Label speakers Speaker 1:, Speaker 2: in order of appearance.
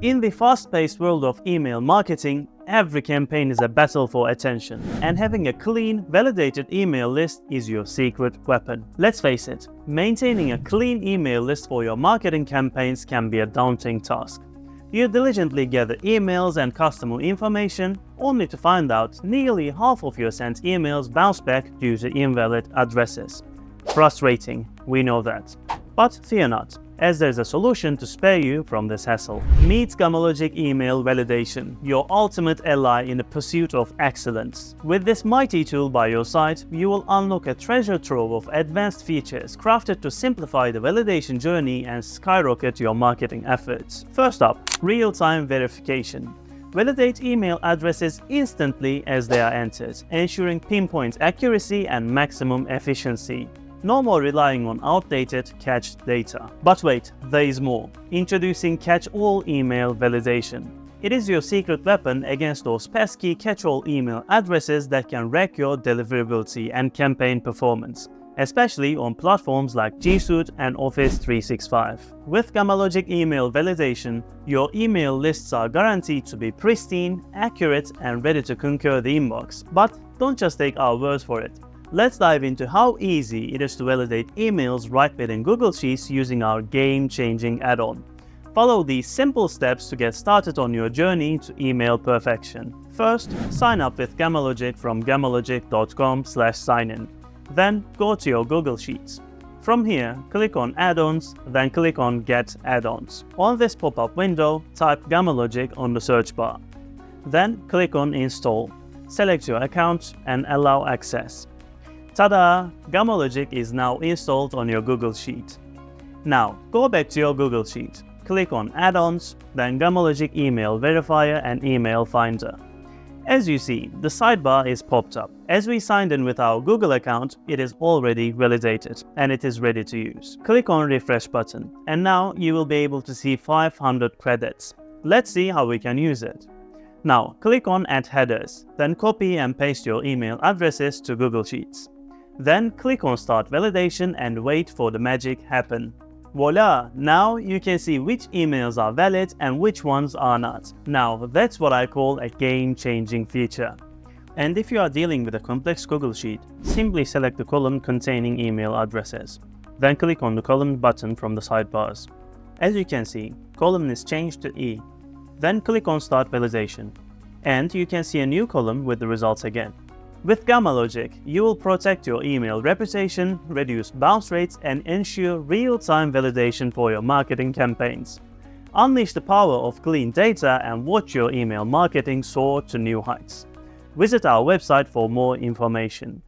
Speaker 1: In the fast-paced world of email marketing, every campaign is a battle for attention, and having a clean, validated email list is your secret weapon. Let's face it, maintaining a clean email list for your marketing campaigns can be a daunting task. You diligently gather emails and customer information, only to find out nearly half of your sent emails bounce back due to invalid addresses. Frustrating, we know that. But fear not, as there's a solution to spare you from this hassle. Meet Gamalogic Email Validation, your ultimate ally in the pursuit of excellence. With this mighty tool by your side, you will unlock a treasure trove of advanced features crafted to simplify the validation journey and skyrocket your marketing efforts. First up, real-time verification. Validate email addresses instantly as they are entered, ensuring pinpoint accuracy and maximum efficiency. No more relying on outdated cached data. But wait, there is more. Introducing Catch-All Email Validation. It is your secret weapon against those pesky catch-all email addresses that can wreck your deliverability and campaign performance, especially on platforms like G Suite and Office 365. With Gamalogic Email Validation, your email lists are guaranteed to be pristine, accurate, and ready to conquer the inbox. But don't just take our word for it. Let's dive into how easy it is to validate emails right within Google Sheets using our game-changing add-on. Follow these simple steps to get started on your journey to email perfection. First, sign up with Gamalogic from gamalogic.com/signin. Then go to your Google Sheets. From here, click on Add-ons, then click on Get Add-ons. On this pop-up window, type Gamalogic on the search bar. Then click on Install. Select your account and allow access. Ta-da! Gamalogic is now installed on your Google Sheet. Now, go back to your Google Sheet. Click on Add-ons, then Gamalogic Email Verifier and Email Finder. As you see, the sidebar is popped up. As we signed in with our Google account, it is already validated and it is ready to use. Click on Refresh button, and now you will be able to see 500 credits. Let's see how we can use it. Now, click on Add Headers, then copy and paste your email addresses to Google Sheets. Then click on Start Validation and wait for the magic happen. Voila! Now you can see which emails are valid and which ones are not. Now that's what I call a game-changing feature. And if you are dealing with a complex Google Sheet, simply select the column containing email addresses. Then click on the column button from the sidebars. As you can see, column is changed to E. Then click on Start Validation. And you can see a new column with the results again. With Gamalogic, you will protect your email reputation, reduce bounce rates, and ensure real-time validation for your marketing campaigns. Unleash the power of clean data and watch your email marketing soar to new heights. Visit our website for more information.